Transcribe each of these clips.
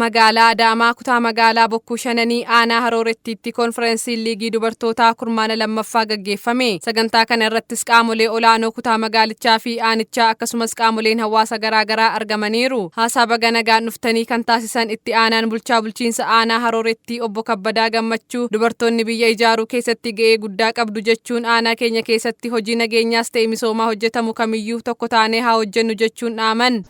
Magaalaa Adaamaa kutaa magaalaa Bokkuu Shananii aanaa Haroorettiitti konferensiin liigii dubartootaa kurmaana lammaffaa gaggeeffame. Sagantaa kana irrattis qaamolee olaanoo kutaa magaalichaa fi aanichaa akkasumas qaamoleen hawaasa garaagaraa argamaniiru. Haasaa baga nagaan dhuftanii kan taasisan itti aanaan bulchiinsa aanaa Haroorettii obbo Kabbadaa Gammachuu dubartoonni biyya ijaaruu keessatti ga'ee guddaa qabdu jechuun aanaa keenya keessatti hojii nageenyaas ta'e misoomaa hojjetamu kamiyyuu tokko taanee haa hojjennu jechuun dhaaman.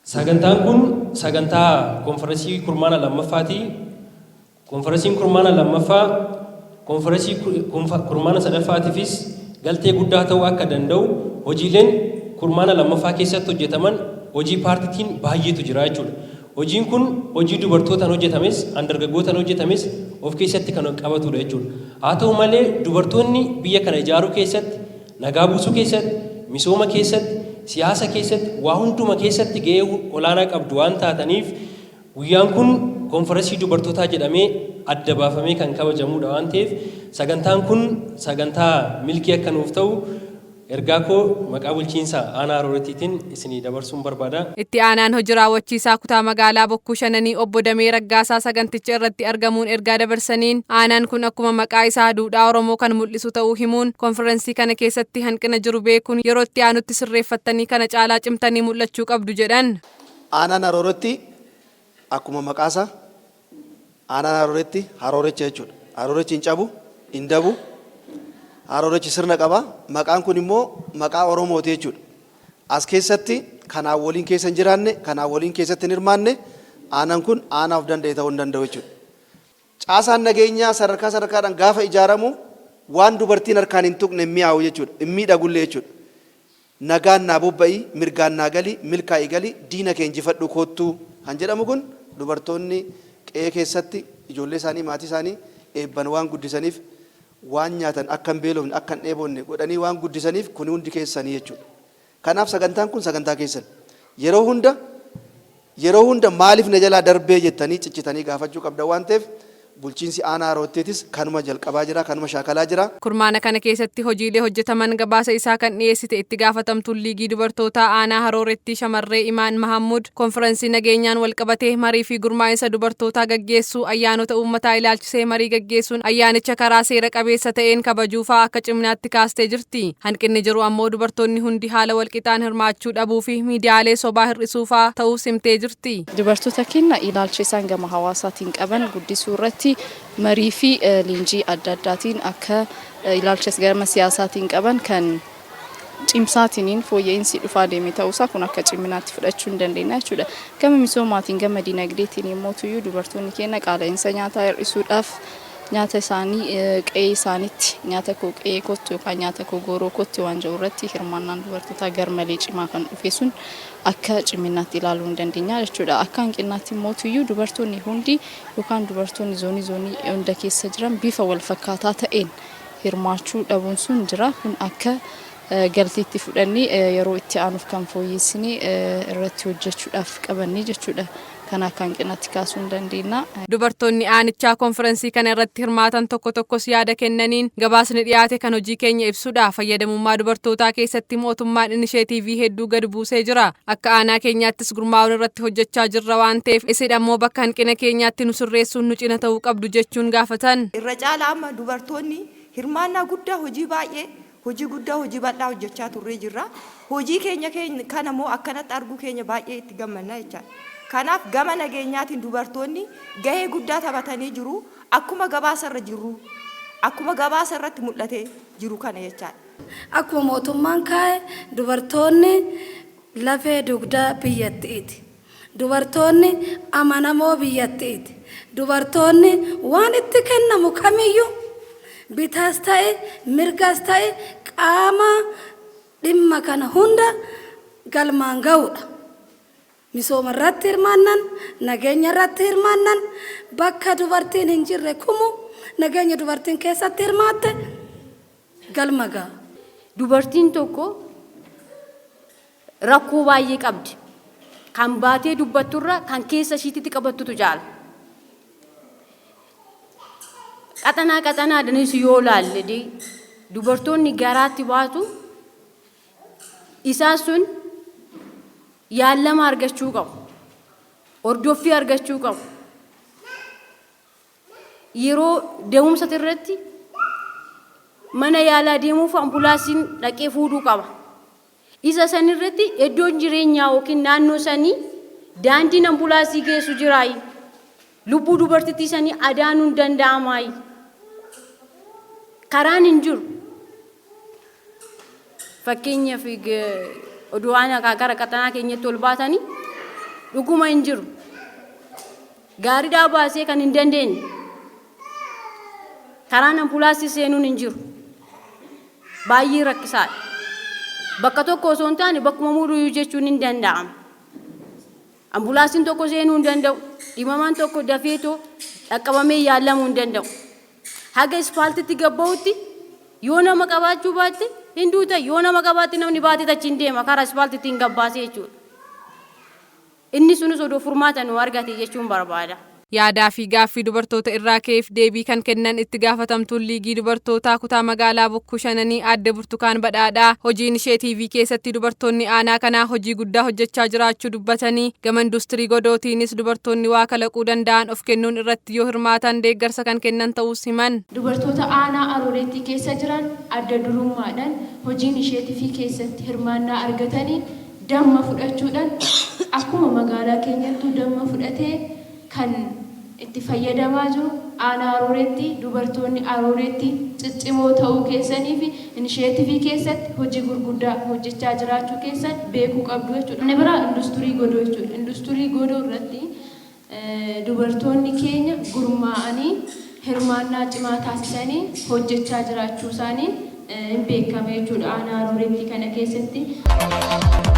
Sagantaan kun sagantaa konferensii kurmaana lammaffaati. Konferensiin kurmaana lammaffaa konferensii kurmaana sadaffaatiifis galtee guddaa ta'uu akka danda'u hojiileen kurmaana lammaffaa keessatti hojjetaman hojii paartiitiin baay'eetu jira jechuudha. Hojiin kun hojii dubartootaan hojjetames dargaggootaan hojjetames of keessatti kan qabatudha jechuudha. Haa ta'u malee dubartoonni biyya kana ijaaruu keessatti, nagaa buusuu keessatti, misooma keessatti, siyaasa keessatti waa hunduma keessatti ga'ee olaanaa qabdu waan taataniif guyyaan kun konferensii dubartootaa jedhamee adda baafamee kan kabajamudha waan ta'eef sagantaan kun sagantaa milkii akka nuuf ta'u ergaa koo maqaa bulchiinsa aanaa Haroorettiitiin isinii dabarsuun barbaada. Itti aanaan hojii raawwachiisaa kutaa magaalaa Bokkuu Shananii obbo Damee Raggaasaa saganticha irratti argamuun ergaa dabarsaniin aanaan kun akkuma maqaa isaa duudhaa Oromoo kan mul'isu ta'uu himuun konferensii kana keessatti hanqina jiru beekuun yeroo itti aanutti sirreeffattanii kana caalaa cimtanii mul'achuu qabdu jedhan. Aanaan Harooretti akkuma maqaasaa aanaan Harooretti Haroorecha jechuudha. Haroorechi hin cabu, hin dabu. Haroorechi sirna qaba. Maqaan kun immoo maqaa Oromooti jechuudha. As keessatti kanaan waliin keessa hin jiraanne, kanaan waliin keessatti hin hirmaanne aanaan kun aanaa of danda'e ta'uu hin danda'u jechuudha. Caasaan nageenyaa sadarkaadhaan gaafa ijaaramu waan dubartiin harkaan hin tuqne mi'aawu jechuudha. Hin miidhagullee jechuudha. Nagaan naa bobba'ii, mirgaan naa galii, milkaa'ii galii, diina kee injifadhu koottuu kan jedhamu kun dubartoonni qe'ee keessatti ijoollee isaanii, maatii isaanii eebban waan guddisaniif waan nyaatan akka hin beelofne akka hin dheebonne godhanii waan guddisaniif kun hundi keessanii jechuudha. Kanaaf sagantaan kun sagantaa keessan yeroo hunda maaliif na jalaa darbee jettanii ciccitanii gaafachuu qabda waan ta'eef bulchiinsi aanaa Haroorettiitis kanuma jalqabaa jira, kanuma shaakalaa jira. Kurmaana kana keessatti hojiilee hojjetaman gabaasa isaa kan dhiyeessite itti gaafatamtuun liigii dubartootaa aanaa Haroorettii shamarree Imaan Mahammud konferensii nageenyaan walqabatee marii fi gurmaa'insa dubartootaa gaggeessuu ayyaanota uummataa ilaalchisee marii gaggeessuun ayyaanicha karaa seera qabeessa ta'een kabajuufaa akka ciminaatti kaastee jirti. Hanqinni jiru ammoo dubartoonni hundi haala walqixaan hirmaachuu dhabuu fi miidiyaalee sobaa hir'isuufaa ta'uu simtee jirti. Dubartoota keenya ilaalcha isaan gama hawaasaatiin qaban guddisuu irratti marii fi leenjii adda addaatiin akka ilaalchas gama siyaasaatiin qaban kan cimsaatiin fooyya'insi dhufaa deeme ta'uusaa kun akka ciminaatti fudhachuu hin dandeenya jechuudha. Gama misoomaatiin gama dinagdeetiin immoo dubartoonni keenya qaala'insa nyaataa hir'isuudhaaf nyaata isaanii qe'ee isaaniitti nyaata koo qe'ee kottu yookaan nyaata koo gooroo kottu waan jedhu irratti hirmaannaan dubartootaa garmalee cimaa kan dhufe sun akka ciminaatti ilaaluu hin dandeenya jechuudha. Akka hanqinaatti immoo dubartoonni hundi yookaan dubartoonni zoonii hunda keessa jiran bifa wal fakkaataa ta'een hirmaachuu dhabuun sun jira. Kun akka galtiitti fudhannee yeroo itti aanuuf kan fooyyessinee irratti hojjechuudhaaf qabannee jechuudha. Kana akka hanqinaatti kaasuu hin dandeenya. Dubartoonni aanichaa konferensii kana irratti hirmaatan tokkos yaada kennaniin gabaasni dhiyaate kan hojii keenya ibsudha. Fayyadamummaa dubartootaa keessatti mootummaan inisheetiivii hedduu gad buusee jira. Akka aanaa keenyaattis gurmaa'uun irratti hojjechaa jirra waan ta'eef isin ammoo bakka hanqina keenyaatti nu sirreessuun nu cina ta'uu qabdu jechuun gaafatan. Irra caalaa amma dubartoonni hirmaannaa guddaa hojii baay'ee hojii guddaa hojii bal'aa hojjechaa turree jirra. Hojii keenya kana immoo akkanatti arguu keenya baay'ee itti gammanna jechaadha. Kanaaf gama nageenyaatiin dubartoonni gahee guddaa taphatanii jiru. Akkuma gabaasarra jiru. Akkuma gabaasarratti mul'atee jiru kana jechaadha. Akkuma mootummaan kaa'e dubartoonni lafee dugdaa biyyattiiti. Dubartoonni amanamoo biyyattiiti. Dubartoonni waan itti kennamu kamiyyuu bitaas ta'e mirgaas ta'e qaama dhimma kana hunda galmaan ga'uudha. Misooma irratti hirmaannan, nageenya irratti hirmaannan, bakka dubartiin hin jirre kumu nageenya dubartiin keessatti hirmaatte galma ga'a. Dubartiin tokko rakkoo baay'ee qabdi. Kan baatee dubbatturra kan keessa ishiitti qabattutu jaala. Qaxanaa danis yoo laalle dubartoonni garaatti baatu isaan sun yaallama argachuu qabu. Hordoffii argachuu qabu. Yeroo deemumsa irratti mana yaalaa deemuuf ambulaansiin dhaqee fuudhuu qaba. Isa san irratti iddoon jireenyaa yookiin naannoo sanii daandiin ambulaansii geessu jiraayi. Lubbuu dubartittii sanii adaanuun danda'amaayi. Karaan hin jiru. Fakkeenyaaf oduu aanaa gara qaxanaa keenyatti ol baatanii dhuguma hin jiru. Gaariidhaa baasee kan hin dandeenye. Karaan ambulaansii seenuun hin jiru. Baay'ee rakkisaadha. Bakka tokko osoo hin taane bakkuma muduu jechuun hin danda'amu. Ambulaansiin tokko seenuu hin danda'u. Dhimamaan tokko dafeetoo dhaqqabamee yaalamuu hin danda'u. Haga ispaaltiitti gabba'utti yoo nama qabaachuu baatte hin duuta, yoo nama qabaatte namni baatee achi hin deema karaa ispaaltiitti hin gabbaasee jechuudha. Inni sunis odoo furmaata nu argate jechuun barbaada. Yaadaa fi gaaffii dubartoota irraa ka'eef deebii kan kennan itti gaafatamtuun liigii dubartootaa kutaa magaalaa Bokkuu Shananii Aadde Burtukaan Badhaadhaa hojiin ishee TV keessatti dubartoonni aanaa kanaa hojii guddaa hojjechaa jiraachuu dubbatanii gama industirii godootiinis dubartoonni waa kalaquu danda'an of kennuun irratti yoo hirmaatan deeggarsa kan kennan ta'us himan. Dubartoota aanaa Arooreetti keessa jiran adda durummaadhaan hojiin ishee TV keessatti hirmaannaa argatanii damma fudhachuudhaan akkuma magaalaa keenyattuu damma fudhatee kan itti fayyadamaa jiru aanaa Arooreetti dubartoonni Arooreetti ciccimoo ta'uu keessanii fi inisheetivii keessatti hojii gurguddaa hojjechaa jiraachuu keessan beekuu qabdu jechuudha. Inni biraa industirii godoo jechuudha. Industirii godoo irratti dubartoonni keenya gurmaa'anii hirmaannaa cimaa taasisanii hojjechaa jiraachuu isaanii hin beekame jechuudha aanaa Arooreetti kana keessatti.